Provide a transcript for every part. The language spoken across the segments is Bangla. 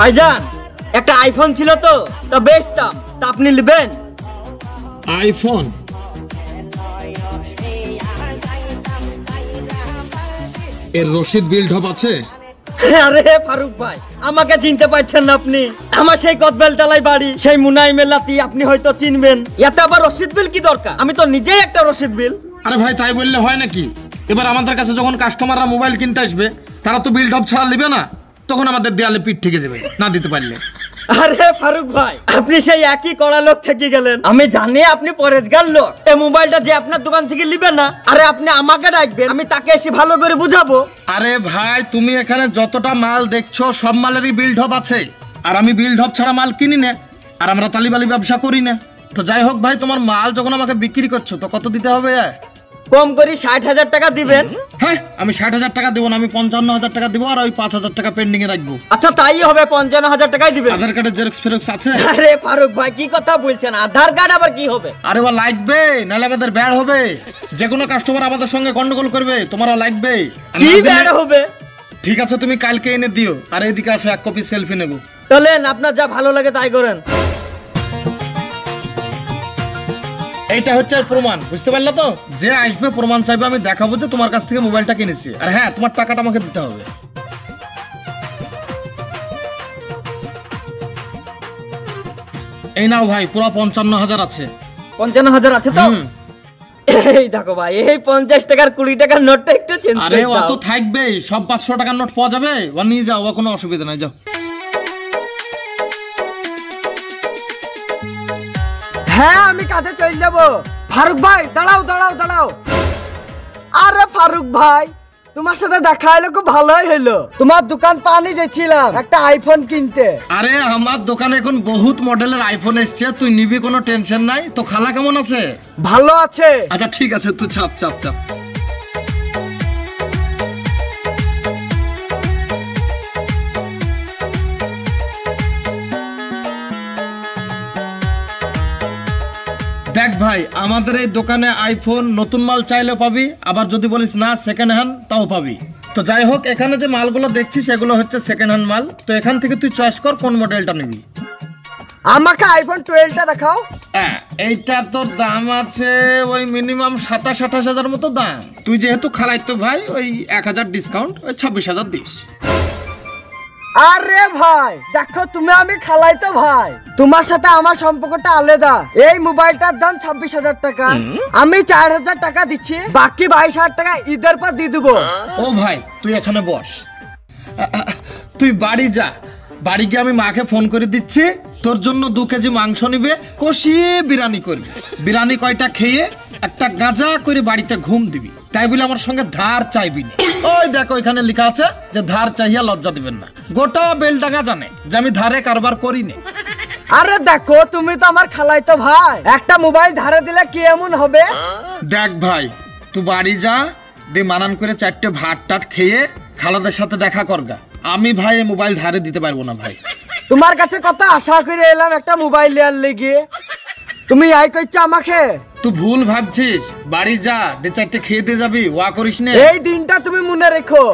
ভাইজান একটা আইফোন ছিল তো তা বেচতাম, তা আপনি নেবেন? আইফোন? এর রশিদ বিল ঢপ আছে? আরে ফারুক ভাই, আমাকে চিনতে পারছেন না আপনি? আমার সেই কদবেলতলায় বাড়ি, সেই মুনাই মেলাতি, আপনি হয়তো চিনবেন। এতে আবার রশিদ বিল কি দরকার? আমি তো নিজেই একটা রশিদ বিল। আরে ভাই তাই বললে হয় নাকি? এবার আমাদের কাছে যখন কাস্টমাররা মোবাইল কিনতে আসবে তারা তো বিল ঢপ ছাড়া নেবে না, তখন আমাদের দেয়ালে পিঠ থেকে যাবে না দিতে পারলে। আরে ফারুক ভাই, আপনি সেই একই কড়া লোক থেকে গেলেন। আমি জানি আপনি পরেশগার লোক। এই মোবাইলটা যে আপনার দোকান থেকে নিবে না, আরে আপনি আমাকে ডাকবেন, আমি তাকে এসে ভালো করে বুঝাবো। আরে ভাই তুমি এখানে যতটা মাল দেখছো সব মালেরই বিল ঢপ আছে, আর আমি বিল ঢপ ছাড়া মাল কিনি না, আর আমরা তালিবালি ব্যবসা করি না। তো যাই হোক ভাই, তোমার মাল যখন আমাকে বিক্রি করছো তো কত দিতে হবে? কম করে 60,000 টাকা দিবেন। হ্যাঁ, আমি 60,000 টাকা দেবো না, আমি 55,000 টাকা দেবো, আর ওই 5,000 টাকা পেন্ডিং এ রাখবো। আচ্ছা তাই হবে, 55,000 টাকাই দিবেন। আধার কার্ডের জেরক্স ফেরক্স আছে? আরে ফারুক ভাই কি কথা বলছেন, আধার কার্ড আবার কি হবে? আরে ও লাগবে, নাহলে আমাদের ব্যাড হবে। যে কোনো কাস্টমার আমাদের সঙ্গে গন্ডগোল করবে, তোমারও লাগবে। কি ব্যাড হবে? ঠিক আছে, তুমি কালকে এনে দিও, আর এইদিকে আসো, এক কপি সেলফি নেবো। চলেন, আপনার যা ভালো লাগে তাই করেন। এইটা হচ্ছে প্রমাণ, বুঝতে পারলে তো? যে আসবে প্রমাণ চাইবে, আমি দেখাবো যে তোমার কাছ থেকে মোবাইলটা কিনেছি। আর হ্যাঁ, তোমার টাকাটা আমাকে দিতে হবে। এই নাও ভাই, পুরো 55,000 আছে। 55,000 আছে তো? এই দেখো ভাই, এই 50 টাকার 20 টাকার নোটটা একটু চেঞ্জ করে দাও। আরে অত থাকবে, সব 500 টাকার নোট পাওয়া যাবে, ও নিয়ে যাও, কোনো অসুবিধা নাই, যাও। হ্যাঁ, আমি কাজে চলে যাব। ফারুক ভাই দাঁড়াও দাঁড়াও দাঁড়াও। আরে ফারুক ভাই, তোমার সাথে দেখা হলো, খুব ভালোই হলো। তোমার দোকান পানি গেছিলাম একটা আইফোন কিনতে। আরে আমার দোকানে এখন বহুত মডেলের আইফোন এসছে, তুই নিবি, কোনো টেনশন নাই। তো খালা কেমন আছে? ভালো আছে। আচ্ছা ঠিক আছে, তুই চাপ চাপ চাপ। দেখ ভাই, আমাদের এই দোকানে আইফোন নতুন মাল চাইলেও পাবি, আবার যদি বলিস না সেকেন্ড হ্যান্ড তাও পাবি। তো যাই হোক, এখানে যে মালগুলো দেখছিস সেগুলো হচ্ছে সেকেন্ড হ্যান্ড মাল। তো এখান থেকে তুই চয়েস কর কোন মডেলটা নিবি। আমাকে আইফোন 12টা দেখাও। হ্যাঁ, এইটা তোর দাম আছে ওই মিনিমাম 27-28 মতো দাম। তুই যেহেতু খালাই তো ভাই, ওই 1000 ডিসকাউন্ট, ওই 26,000 দিস। আরে ভাই দেখো, তুমি আমি খালাই তো ভাই, তোমার সাথে আমার সম্পর্কটা আলাদা। এই মোবাইলটার দাম 26,000 টাকা, আমি 4,000 টাকা দিচ্ছি, বাকি 22,000 টাকা ঈদের পর দিয়ে দেবো। ও ভাই তুই এখানে বস, তুই বাড়ি যা, বাড়ি গিয়ে আমি মাকে ফোন করে দিচ্ছি, তোর জন্য 2 কেজি মাংস নিবে, কষিয়ে বিরিয়ানি করবি। বিরিয়ানি কয়টা খেয়ে একটা গাঁজা করে বাড়িতে ঘুম দিবি। তাই বলে আমার সঙ্গে ধার চাইবি না। ওই দেখো এখানে লেখা আছে যে ধার চাইয়া লজ্জা দিবেন না। গোটা বেলডাঙ্গা জানে যে আমি ধারে কারবার করি না। আরে দেখো, তুমি তো আমার খালাই তো ভাই, একটা মোবাইল ধারে দিলে কি এমন হবে? দেখ ভাই, তুই বাড়ি যা, দিয়ে মানান করে 4টে ভাত টাট খেয়ে খালাদের সাথে দেখা করগা। আমি ভাই এই মোবাইল ধারে দিতে পারবো না ভাই। তোমার কাছে কত আশা করে এলাম একটা মোবাইল নেওয়ার লেগে, তুমি আই করছো আমাকে। তুই ভুল ভাবছিস, বাড়ি যা, দে 4টে খেয়ে দিয়ে যাবি, ওয়া করিস না। এই দিনটা তুমি মনে রেখো।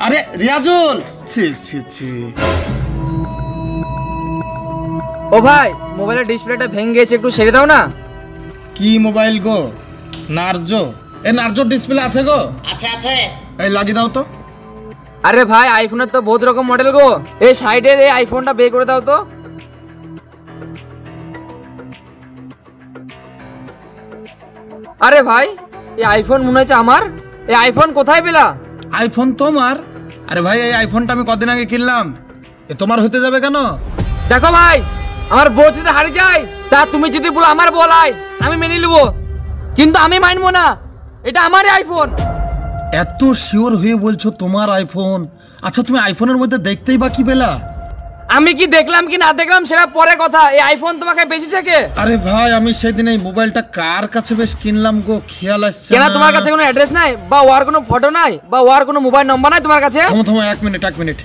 আরে রিয়াজুল, ছি ছি ছি। ও ভাই, মোবাইলের ডিসপ্লেটা ভেঙে গেছে, একটু সেরে দাও না। কি মোবাইল গো? নার্জো? এ নার্জোর ডিসপ্লে আছে গো? আছে আছে। এই লাগিয়ে দাও তো। আরে ভাই, আইফোনের তো বহুত রকম মডেল গো, এই সাইডের এই আইফোনটা বের করে দাও তো। আরে ভাই, এই আইফোন মনে হচ্ছে আমার। এই আইফোন কোথায় পেলা? আইফোন তোমার? আরে ভাই, এই আইফোনটা আমি কদিন আগে কিনলাম, এ তোমার হতে যাবে কেন? দেখো ভাই, আমার বউ যদি হারিয়ে যায়, তা তুমি যদি বলো আমার বলাই, আমি মেনে নেবো, কিন্তু আমি মানবো না, এটা আমারই আইফোন। এত শিওর হয়ে বলছো তোমার আইফোন? আচ্ছা তুমি আইফোনের মধ্যে দেখতেই বা কি পেলা? আমি কি দেখলাম কি না দেখলাম সেটা পরে কথা, এই আইফোন তোমাকে বেচেছে কে? আরে ভাই, আমি সেদিন এই মোবাইলটা কার কাছে বেশ কিনলাম গো, খেয়াল আসছে কেন? না। তোমার কাছে কোনো অ্যাড্রেস নাই, বা ওর কোনো ফটো নাই, বা ওর কোনো মোবাইল নাম্বার নাই তোমার কাছে? থামো থামো, 1 মিনিট।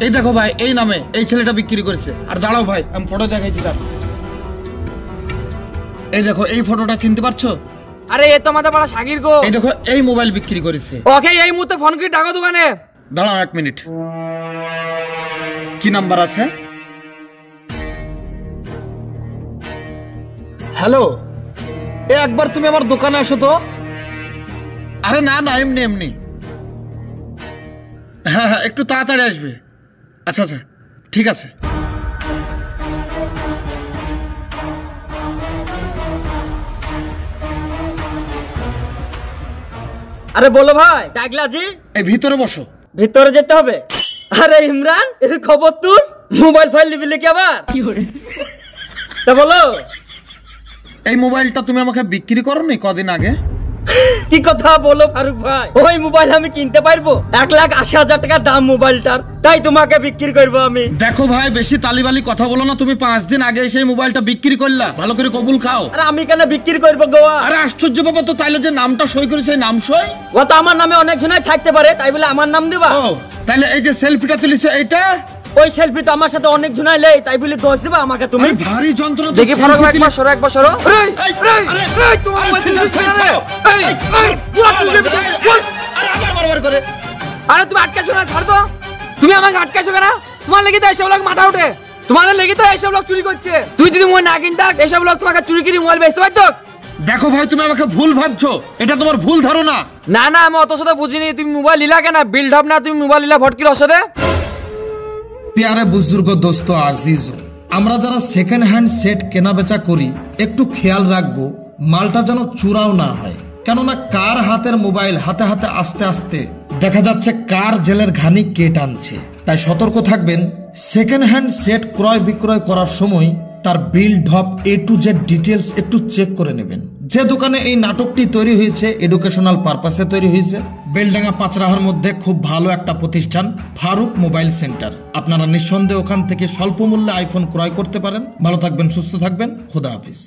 এই দেখো ভাই, এই নামে এই ছেলেটা বিক্রি করেছে। আর দাঁড়াও ভাই, আমি ফটো দেখাইছি তার। এই দেখো, এই ফটোটা চিনতে পারছো? আরে এ তো আমাদের পাড়া শাকির গো। এই দেখো, এই মোবাইল বিক্রি করেছে। ওকে এই মুহূর্তে ফোন করে ডাকো দোকানে। দাঁড়াও 1 মিনিট। কি নাম্বার আছে? হ্যালো, একবার তুমি আমার দোকানে আসো তো। আরে না না, এমনি এমনি। হ্যাঁ হ্যাঁ, একটু তাড়াতাড়ি আসবে। আচ্ছা আচ্ছা, ঠিক আছে। আরে বলো ভাই, ডাকলা জি? এই ভিতরে বসো। ভিতরে যেতে হবে? আরে ইমরান, এর খবর তোর? মোবাইল ফাইল নিবি কি আবার? তা বলো। এই মোবাইলটা তুমি আমাকে বিক্রি করোনি কদিন আগে? কি কথা বলো ফারুক ভাই? ওই মোবাইল আমি কিনতে পারবো? 1,80,000 টাকা দাম মোবাইলটার, তাই তোমাকে বিক্রি করবো আমি। দেখো ভাই, বেশি তালিবালি কথা বলো না। তুমি 5 দিন আগে সেই মোবাইলটা বিক্রি করলা, ভালো করে কবুল খাও। আরে আমি কেন বিক্রি করবো গোয়া? আরে আশ্চর্য বাবা, তো তাইলে যে নামটা সই করেছে সেই নাম সই? ও তো আমার নামে অনেক জনাই থাকতে পারে, তাই বলে আমার নাম দিবা? ও তাইলে এই যে সেলফিটা তুলিছে এইটা? ওই সেলফি তো আমার সাথে অনেক জনাই লেই, তাই বলে দোষ দিবা আমাকে তুমি? আমি ভারী যন্ত্রণা তো। দেখি ফারুক ভাই, একবার সরো, একবার সরো। এই এই, এই এই তোমার মোবাইল চুরি হচ্ছে না রে? এই এই পুরো চুরি হচ্ছে। আরে আবার বারবার করে। আরে তুমি আটকাছো না, ছাড় তো। তুমি আমাকে আটকাছো কেন? তোমার লেগে তো এইসব লোক মাথা ওঠে। তোমাদের লেগে তো এইসব লোক চুরি করছে। তুই যদি মোবাইল না কিনতা, এইসব লোক তোমাকে চুরি করে মোবাইল বেচতে পারতো। দেখো ভাই, তুমি আমাকে ভুল ভাবছো, এটা তোমার ভুল ধারণা। না না, আমি অত সাথে বুঝিনি। তুমি মোবাইল নিলা কেন? বিল্ড আপ না, তুমি মোবাইল নিলা ভটকির অসাদে। প্যারে বুজুর্গ দোস্ত আজিজ, আমরা যারা সেকেন্ড হ্যান্ড সেট কেনা বেচা করি, একটু খেয়াল রাখবো মালটা যেন চুরাও না হয়। কেননা কার হাতের মোবাইল হাতে হাতে আস্তে আস্তে দেখা যাচ্ছে কার জেলের ঘানি কে টানছে। তাই সতর্ক থাকবেন। সেকেন্ড হ্যান্ড সেট ক্রয় বিক্রয় করার সময় তার build up A to Z details একটু চেক করে নেবেন। যে দোকানে এই নাটকটি তৈরি হয়েছে এডুকেশনাল পারপাসে তৈরি হয়েছে। বেলডাঙ্গা পাঁচরাহার মধ্যে খুব ভালো একটা প্রতিষ্ঠান ফারুক মোবাইল সেন্টার। আপনারা নিঃসন্দেহে ওখান থেকে স্বল্প মূল্যে আইফোন ক্রয় করতে পারেন। ভালো থাকবেন, সুস্থ থাকবেন, খোদা হাফিজ।